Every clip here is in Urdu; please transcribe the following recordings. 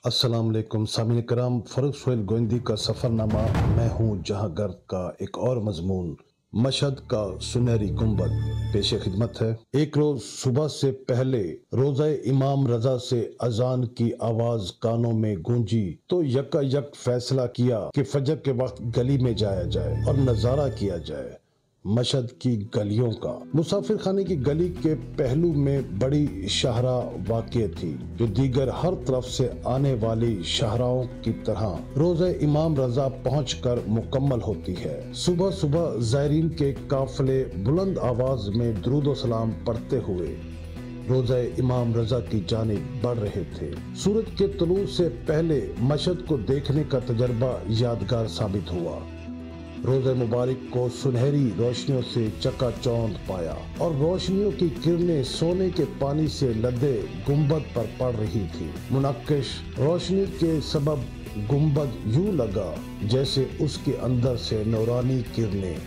السلام علیکم سامعین کرام، فاروق سہیل گوئندی کا سفر نامہ میں ہوں جہاں گرد کا ایک اور مضمون مشہد کا سنہری گنبد پیش خدمت ہے۔ ایک روز صبح سے پہلے روزہ امام رضا سے اذان کی آواز کانوں میں گونجی تو یکا یک فیصلہ کیا کہ فجر کے وقت گلی میں جایا جائے اور نظارہ کیا جائے مشہد کی گلیوں کا۔ مسافر خانے کی گلی کے پہلو میں بڑی شاہراہ واقع تھی جو دیگر ہر طرف سے آنے والی شاہراہوں کی طرح روزہ امام رضا پہنچ کر مکمل ہوتی ہے۔ صبح صبح زائرین کے قافلے بلند آواز میں درود و سلام پڑھتے ہوئے روزہ امام رضا کی جانب بڑھ رہے تھے۔ سورج کے طلوع سے پہلے مشہد کو دیکھنے کا تجربہ یادگار ثابت ہوا۔ روزہ مبارک کو سنہری روشنیوں سے چکا چوند پایا اور روشنیوں کی کرنیں سونے کے پانی سے لدے گنبد پر پڑ رہی تھی۔ منعکس روشنی کے سبب گنبد یوں لگا جیسے اس کے اندر سے نورانی کرنیں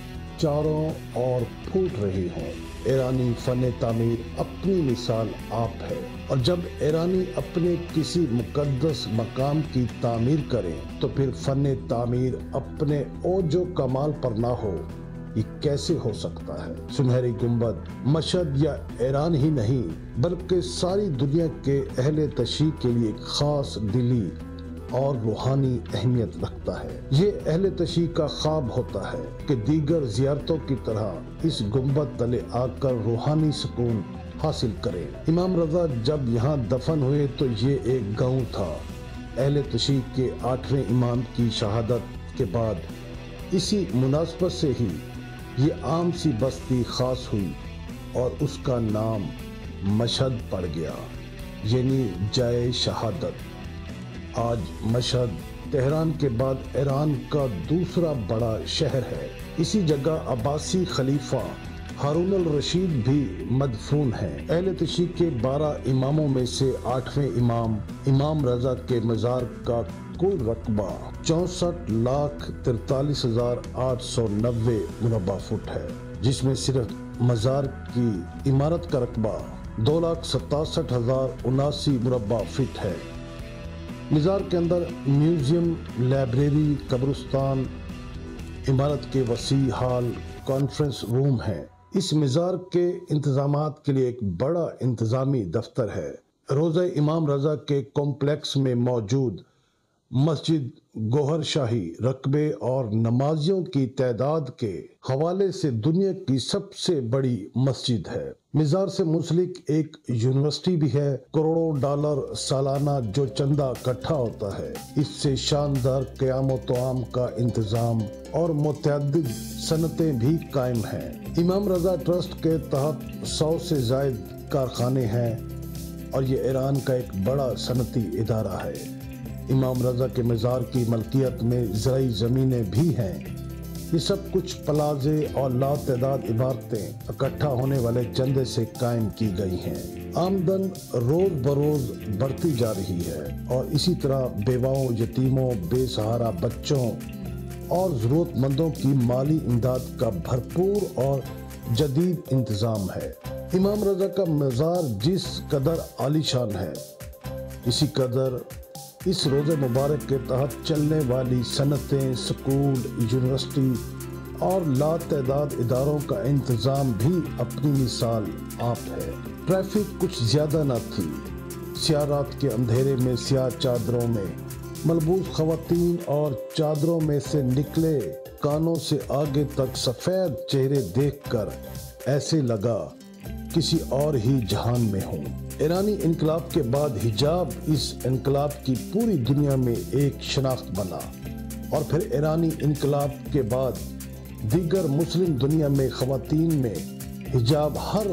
چاروں اور پھوٹ رہی ہوں۔ ایرانی فن تعمیر اپنی مثال آپ ہے، اور جب ایرانی اپنے کسی مقدس مقام کی تعمیر کریں تو پھر فن تعمیر اپنے اوج و کمال پر نہ ہو، یہ کیسے ہو سکتا ہے؟ سنہری گنبد مشہد یا ایران ہی نہیں بلکہ ساری دنیا کے اہل تشیع کے لیے ایک خاص دلی اور روحانی اہمیت رکھتا ہے۔ یہ اہل تشیع کا خواب ہوتا ہے کہ دیگر زیارتوں کی طرح اس گنبد تلے آ کر روحانی سکون حاصل کریں۔ امام رضا جب یہاں دفن ہوئے تو یہ ایک گاؤں تھا۔ اہل تشیع کے 8ویں امام کی شہادت کے بعد اسی مناسبت سے ہی یہ عام سی بستی خاص ہوئی اور اس کا نام مشہد پڑ گیا، یعنی جائے شہادت۔ آج مشہد تہران کے بعد ایران کا دوسرا بڑا شہر ہے۔ اسی جگہ عباسی خلیفہ ہارون الرشید بھی مدفون ہیں۔ اہل تشیع کے 12 اماموں میں سے 8ویں امام رضا کے مزار کا کل رقبہ 64,43,890 مربع فٹ ہے، جس میں صرف مزار کی عمارت کا رقبہ 2,67,079 مربع فٹ ہے۔ مزار کے اندر میوزیم، لائبریری، قبرستان، عمارت کے وسیع ہال، کانفرنس روم ہیں۔ اس مزار کے انتظامات کے لیے ایک بڑا انتظامی دفتر ہے۔ روزہ امام رضا کے کمپلیکس میں موجود مسجد گوہر شاہی رقبے اور نمازیوں کی تعداد کے حوالے سے دنیا کی سب سے بڑی مسجد ہے۔ مزار سے منسلک ایک یونیورسٹی بھی ہے۔ کروڑوں ڈالر سالانہ جو چندہ اکٹھا ہوتا ہے، اس سے شاندار قیام و طعام کا انتظام اور متعدد صنعتیں بھی قائم ہیں۔ امام رضا ٹرسٹ کے تحت 100 سے زائد کارخانے ہیں اور یہ ایران کا ایک بڑا صنعتی ادارہ ہے۔ امام رضا کے مزار کی ملکیت میں زرعی زمینیں بھی ہیں۔ یہ سب کچھ پلازے اور لاتعداد عمارتیں اکٹھا ہونے والے چندے سے قائم کی گئی ہیں۔ آمدن روز بروز بڑھتی جا رہی ہے اور اسی طرح بیواؤں، یتیموں، بے سہارا بچوں اور ضرورت مندوں کی مالی امداد کا بھرپور اور جدید انتظام ہے۔ امام رضا کا مزار جس قدر عالی شان ہے، اسی قدر اس روزہ مبارک کے تحت چلنے والی صنعتیں، سکول، یونیورسٹی اور لاتعداد اداروں کا انتظام بھی اپنی مثال آپ ہے۔ ٹریفک کچھ زیادہ نہ تھی۔ سیاہ رات کے اندھیرے میں سیاہ چادروں میں ملبوس خواتین اور چادروں میں سے نکلے کانوں سے آگے تک سفید چہرے دیکھ کر ایسے لگا کسی اور ہی جہان میں ہوں۔ ایرانی انقلاب کے بعد حجاب اس انقلاب کی پوری دنیا میں ایک شناخت بنا، اور پھر ایرانی انقلاب کے بعد دیگر مسلم دنیا میں خواتین میں حجاب ہر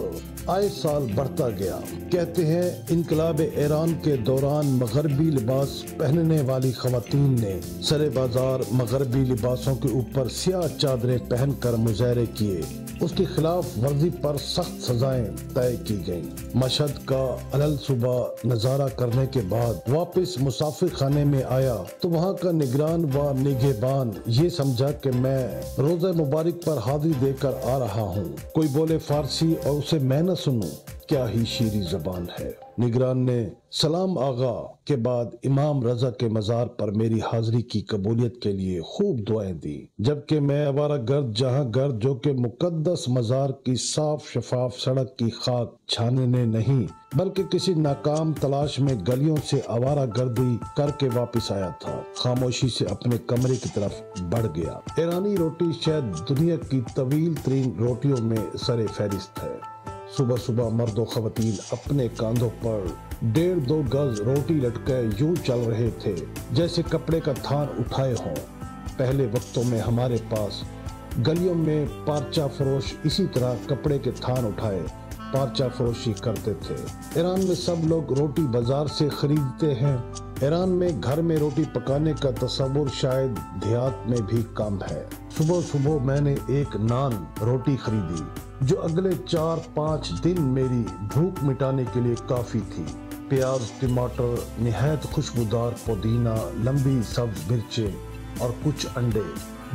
آئے سال بڑھتا گیا۔ کہتے ہیں انقلاب ایران کے دوران مغربی لباس پہننے والی خواتین نے سرے بازار مغربی لباسوں کے اوپر سیاہ چادریں پہن کر مظاہرے کیے۔ اس کی خلاف ورزی پر سخت سزائیں طے کی گئیں۔ مشہد کا علل صبح نظارہ کرنے کے بعد واپس مسافر خانے میں آیا تو وہاں کا نگران و نگہبان یہ سمجھا کہ میں روزہ مبارک پر حاضری دے کر آ رہا ہوں۔ کوئی بولے فارسی اور اسے میں نہ سنوں۔ کیا ہی شیریں زبان ہے۔ نگران نے سلام آغا کے بعد امام رضا کے مزار پر میری حاضری کی قبولیت کے لیے خوب دعائیں دی، جبکہ میں آوارہ گرد جہاں گرد جو کہ مقدس مزار کی صاف شفاف سڑک کی خاک چھاننے نہیں بلکہ کسی ناکام تلاش میں گلیوں سے آوارہ گردی کر کے واپس آیا تھا، خاموشی سے اپنے کمرے کی طرف بڑھ گیا۔ ایرانی روٹی شاید دنیا کی طویل ترین روٹیوں میں سر فہرست ہے۔ صبح صبح مرد و خواتین اپنے کاندھوں پر 1.5-2 گز روٹی لٹکے یوں چل رہے تھے جیسے کپڑے کا تھان اٹھائے ہوں۔ پہلے وقتوں میں ہمارے پاس گلیوں میں پارچہ فروش اسی طرح کپڑے کے تھان اٹھائے پارچہ فروشی کرتے تھے۔ ایران میں سب لوگ روٹی بازار سے خریدتے ہیں۔ ایران میں گھر میں روٹی پکانے کا تصور شاید دیہات میں بھی کم ہے۔ صبح صبح میں نے ایک نان روٹی خریدی جو اگلے 4-5 دن میری بھوک مٹانے کے لیے کافی تھی۔ پیاز، ٹماٹر، نہایت خوشبودار پودینہ، لمبی سبز مرچیں اور کچھ انڈے۔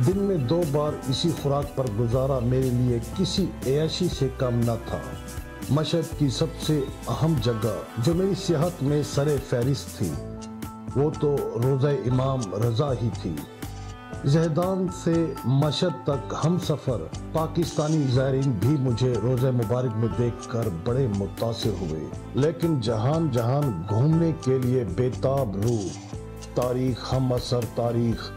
دن میں 2 بار اسی خوراک پر گزارا میرے لیے کسی عیاشی سے کم نہ تھا۔ مشہد کی سب سے اہم جگہ جو میری صحت میں سر فہرست تھی وہ تو روضہ امام رضا ہی تھی۔ زہدان سے مشہد تک ہم سفر پاکستانی زائرین بھی مجھے روضہ مبارک میں دیکھ کر بڑے متاثر ہوئے، لیکن جہان گھومنے کے لیے بیتاب روح، تاریخ، ہم عصر تاریخ،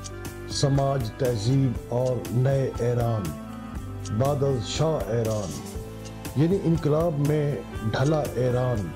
سماج، تہذیب اور نئے ایران، بادل شاہ ایران یعنی انقلاب میں ڈھلا ایران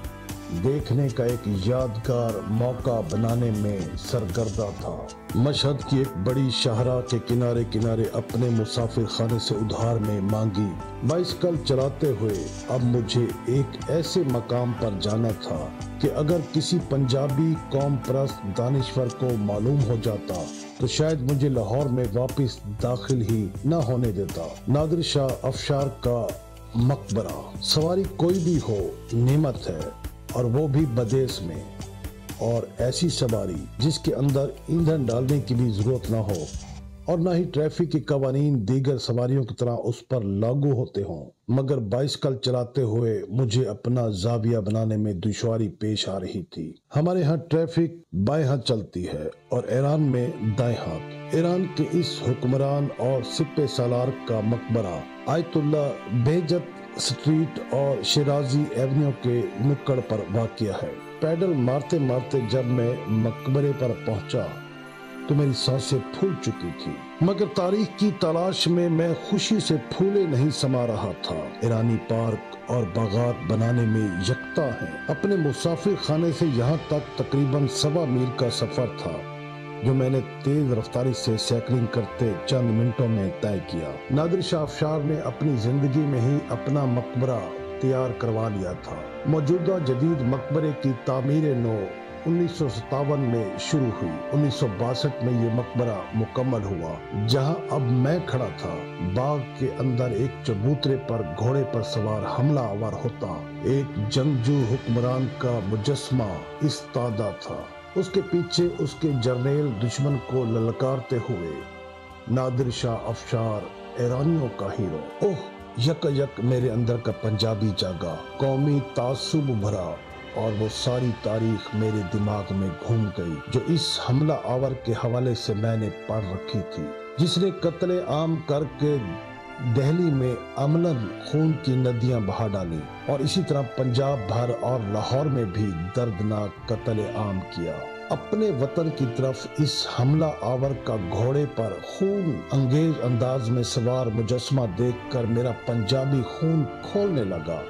دیکھنے کا ایک یادگار موقع بنانے میں سرگردہ تھا۔ مشہد کی ایک بڑی شاہراہ کے کنارے کنارے اپنے مسافر خانے سے ادھار میں مانگی بائسکل چلاتے ہوئے اب مجھے ایک ایسے مقام پر جانا تھا کہ اگر کسی پنجابی قوم پرست دانشور کو معلوم ہو جاتا تو شاید مجھے لاہور میں واپس داخل ہی نہ ہونے دیتا۔ نادر شاہ افشار کا مقبرہ سواری کوئی بھی ہو نعمت ہے، اور وہ بھی بدیس میں، اور ایسی سواری جس کے اندر ایندھن ڈالنے کی بھی ضرورت نہ ہو اور نہ ہی ٹریفک کے قوانین دیگر سواریوں کی طرح اس پر لاگو ہوتے ہوں۔ مگر بائسکل چلاتے ہوئے مجھے اپنا زاویہ بنانے میں دشواری پیش آ رہی تھی۔ ہمارے ہاں ٹریفک بائیں ہاتھ چلتی ہے اور ایران میں دائیں ہاتھ۔ ایران کے اس حکمران اور سپہ سالار کا مقبرہ آیت اللہ بہجت سٹریٹ اور شیرازی ایونیو کے نکڑ پر واقع ہے۔ پیڈل مارتے مارتے جب میں مقبرے پر پہنچا تو میری سانسیں پھول چکی تھی، مگر تاریخ کی تلاش میں خوشی سے پھولے نہیں سما رہا تھا۔ ایرانی پارک اور باغات بنانے میں یکتا ہیں۔ اپنے مسافر خانے سے یہاں تک تقریباً 1.25 میل کا سفر تھا جو میں نے تیز رفتاری سے سائیکلنگ کرتے چند منٹوں میں طے کیا۔ نادر شاہ افشار نے اپنی زندگی میں ہی اپنا مقبرہ تیار کروا لیا تھا۔ موجودہ جدید مقبرے کی تعمیر نو 1957 میں شروع ہوئی۔ 1962 میں یہ مقبرہ مکمل ہوا۔ جہاں اب میں کھڑا تھا باغ کے اندر ایک چبوترے پر گھوڑے پر سوار حملہ آور ہوتا ایک جنگجو حکمران کا مجسمہ استادہ تھا، اس کے پیچھے اس کے جرنیل دشمن کو للکارتے ہوئے۔ نادر شاہ افشار ایرانیوں کا ہیرو۔ اوہ، یک میرے اندر کا پنجابی جاگا، قومی تعصب بھرا، اور وہ ساری تاریخ میرے دماغ میں گھوم گئی جو اس حملہ آور کے حوالے سے میں نے پڑھ رکھی تھی، جس نے قتل عام کر کے دہلی میں عملاً خون کی ندیاں بہا ڈالی اور اسی طرح پنجاب بھر اور لاہور میں بھی دردناک قتل عام کیا۔ اپنے وطن کی طرف اس حملہ آور کا گھوڑے پر خون انگیز انداز میں سوار مجسمہ دیکھ کر میرا پنجابی خون کھولنے لگا۔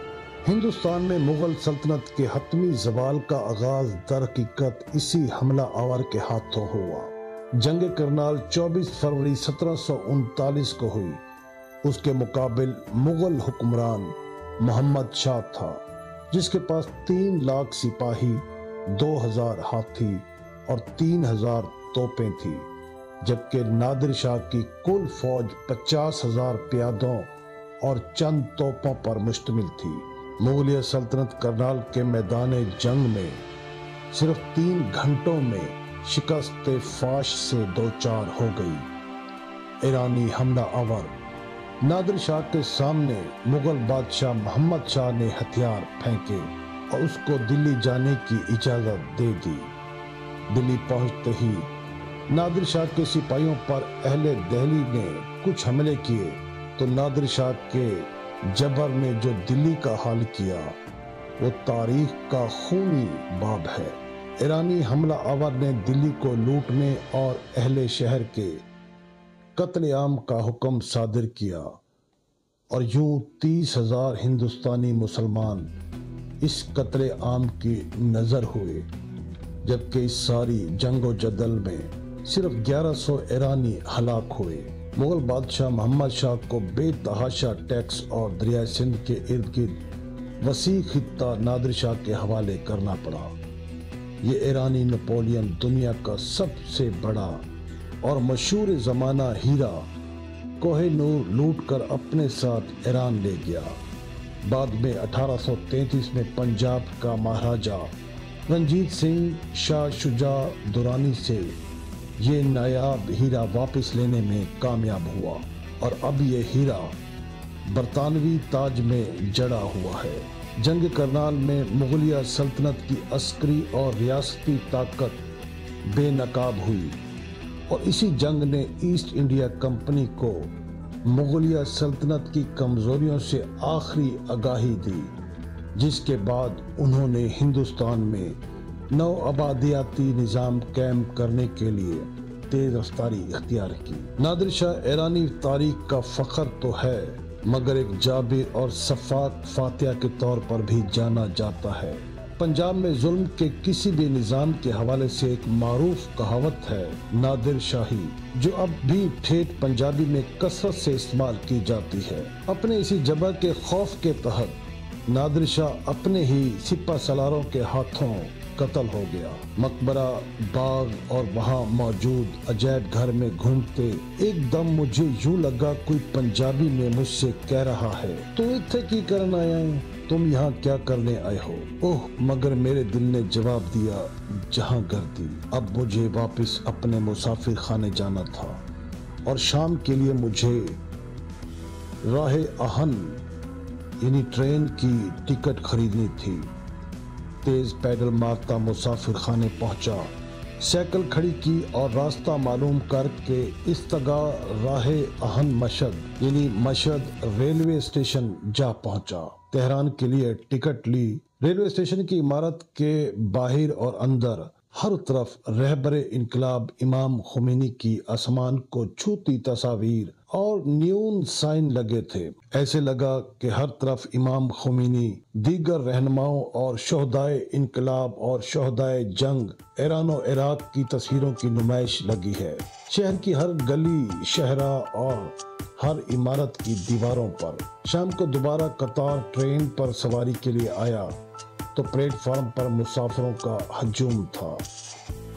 ہندوستان میں مغل سلطنت کے حتمی زوال کا آغاز در حقیقت اسی حملہ آور کے ہاتھوں ہوا۔ جنگ کرنال 24 فروری 1739 کو ہوئی۔ اس کے مقابل مغل حکمران محمد شاہ تھا جس کے پاس 3 لاکھ سپاہی، 2000 ہاتھی اور 3000 توپیں تھی، جبکہ نادر شاہ کی کل فوج 50,000 پیادوں اور چند توپوں پر مشتمل تھی۔ مغلیہ سلطنت کرنال کے میدان جنگ میں صرف 3 گھنٹوں میں شکست فاش سے دوچار ہو گئی۔ ایرانی حملہ آور نادر شاہ کے سامنے مغل بادشاہ محمد شاہ نے ہتھیار پھینکے اور اس کو دلی جانے کی اجازت دے دی۔ دلی پہنچتے ہی نادر شاہ کے سپاہیوں پر اہل دہلی نے کچھ حملے کیے تو نادر شاہ کے جبر نے جو دلی کا حال کیا وہ تاریخ کا خونی باب ہے۔ ایرانی حملہ آور نے دلی کو لوٹنے اور اہل شہر کے قتل عام کا حکم صادر کیا اور یوں 30,000 ہندوستانی مسلمان اس قتل عام کی نظر ہوئے، جبکہ اس ساری جنگ و جدل میں صرف 1100 ایرانی ہلاک ہوئے۔ مغل بادشاہ محمد شاہ کو بے تحاشا ٹیکس اور دریائے سندھ کے ارد گرد وسیع خطہ نادر شاہ کے حوالے کرنا پڑا۔ یہ ایرانی نپولین دنیا کا سب سے بڑا اور مشہور زمانہ ہیرا کوہ نور لوٹ کر اپنے ساتھ ایران لے گیا۔ بعد میں 1833 میں پنجاب کا مہاراجہ رنجیت سنگھ شاہ شجاع درانی سے یہ نایاب ہیرا واپس لینے میں کامیاب ہوا اور اب یہ ہیرا برطانوی تاج میں جڑا ہوا ہے۔ جنگ کرنال میں مغلیہ سلطنت کی عسکری اور ریاستی طاقت بے نقاب ہوئی اور اسی جنگ نے ایسٹ انڈیا کمپنی کو مغلیہ سلطنت کی کمزوریوں سے آخری آگاہی دی، جس کے بعد انہوں نے ہندوستان میں نو آبادیاتی نظام قائم کرنے کے لیے تیز رفتاری اختیار کی۔ نادر شاہ ایرانی تاریخ کا فخر تو ہے، مگر ایک جابر اور سفاک فاتح کے طور پر بھی جانا جاتا ہے۔ پنجاب میں ظلم کے کسی بھی نظام کے حوالے سے ایک معروف کہاوت ہے نادر شاہی، جو اب بھی ٹھیٹھ پنجابی میں کثرت سے استعمال کی جاتی ہے۔ اپنے اسی جبر کے خوف کے تحت نادر شاہ اپنے ہی سپہ سالاروں کے ہاتھوں قتل ہو گیا۔ مقبرہ، باغ اور وہاں موجود عجائب گھر میں گھومتے ایک دم مجھے یوں لگا کوئی پنجابی میں مجھ سے کہہ رہا ہے، تو اتھے کی کرن آیا ہے، تم یہاں کیا کرنے آئے ہو؟ اوہ، مگر میرے دل نے جواب دیا، جہاں گردی، اب مجھے واپس اپنے مسافر خانے جانا تھا اور شام کے لیے مجھے راہ آہن یعنی ٹرین کی ٹکٹ خریدنی تھی۔ تیز پیڈل مارتا مسافر خانے پہنچا، سائیکل کھڑی کی اور راستہ معلوم کر کے استگاہ راہ آہن مشہد یعنی مشہد ریلوے اسٹیشن جا پہنچا۔ تہران کے لیے ٹکٹ لی۔ ریلوے اسٹیشن کی عمارت کے باہر اور اندر ہر طرف رہبر انقلاب امام خمینی کی آسمان کو چھوتی تصاویر اور نیون سائن لگے تھے۔ ایسے لگا کہ ہر طرف امام خمینی، دیگر رہنماؤں اور شہدائے انقلاب اور شہدائے جنگ ایران و عراق کی تصویروں کی نمائش لگی ہے۔ شہر کی ہر گلی، شہرہ اور ہر عمارت کی دیواروں پر۔ شام کو دوبارہ قطار ٹرین پر سواری کے لیے آیا تو پلیٹ فارم پر مسافروں کا ہجوم تھا۔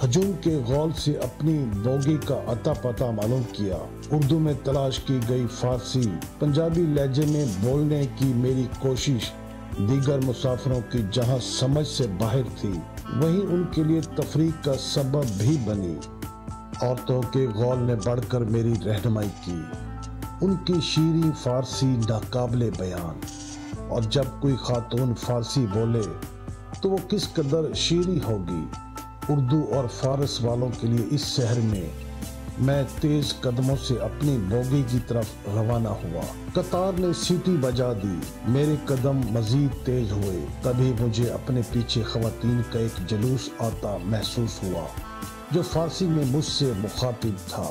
ہجوم کے غول سے اپنی بوگی کا اتا پتا معلوم کیا۔ اردو میں تلاش کی گئی فارسی، پنجابی لہجے میں بولنے کی میری کوشش دیگر مسافروں کی جہاں سمجھ سے باہر تھی، وہیں ان کے لیے تفریح کا سبب بھی بنی۔ عورتوں کے غول نے بڑھ کر میری رہنمائی کی۔ ان کی شیریں فارسی ناقابل بیان، اور جب کوئی خاتون فارسی بولے تو وہ کس قدر شیریں ہوگی۔ اردو اور فارس والوں کے لیے اس شہر میں تیز قدموں سے اپنی بوگی کی طرف روانہ ہوا۔ قطار نے سیٹی بجا دی، میرے قدم مزید تیز ہوئے۔ تبھی مجھے اپنے پیچھے خواتین کا ایک جلوس آتا محسوس ہوا جو فارسی میں مجھ سے مخاطب تھا۔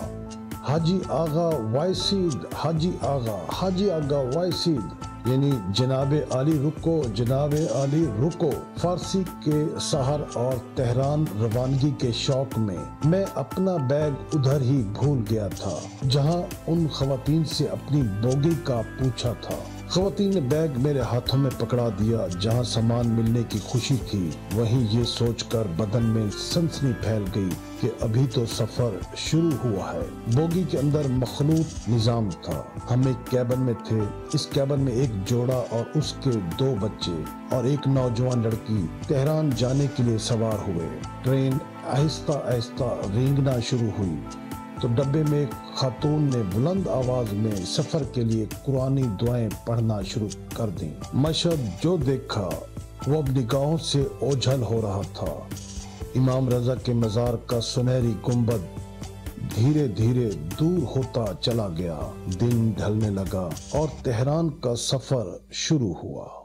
حاجی آغا وائسید، حاجی آغا، حاجی آغا وائسید، یعنی جناب عالی رکو، جناب عالی رکو۔ فارسی کے سحر اور تہران روانگی کے شوق میں اپنا بیگ ادھر ہی بھول گیا تھا جہاں ان خواتین سے اپنی بوگی کا پوچھا تھا۔ خواتین نے بیگ میرے ہاتھوں میں پکڑا دیا۔ جہاں سامان ملنے کی خوشی تھی، وہیں یہ سوچ کر بدن میں سنسنی پھیل گئی کہ ابھی تو سفر شروع ہوا ہے۔ بوگی کے اندر مخلوط نظام تھا۔ ہم ایک کیبن میں تھے۔ اس کیبن میں ایک جوڑا اور اس کے 2 بچے اور ایک نوجوان لڑکی تہران جانے کے لیے سوار ہوئے۔ ٹرین آہستہ آہستہ رینگنا شروع ہوئی۔ تو ڈبے میں ایک خاتون نے بلند آواز میں سفر کے لیے قرآنی دعائیں پڑھنا شروع کر دیں۔ مشہد جو دیکھا وہ اب نگاہوں سے اوجھل ہو رہا تھا۔ امام رضا کے مزار کا سنہری گنبد دھیرے دھیرے دور ہوتا چلا گیا، دن ڈھلنے لگا اور تہران کا سفر شروع ہوا۔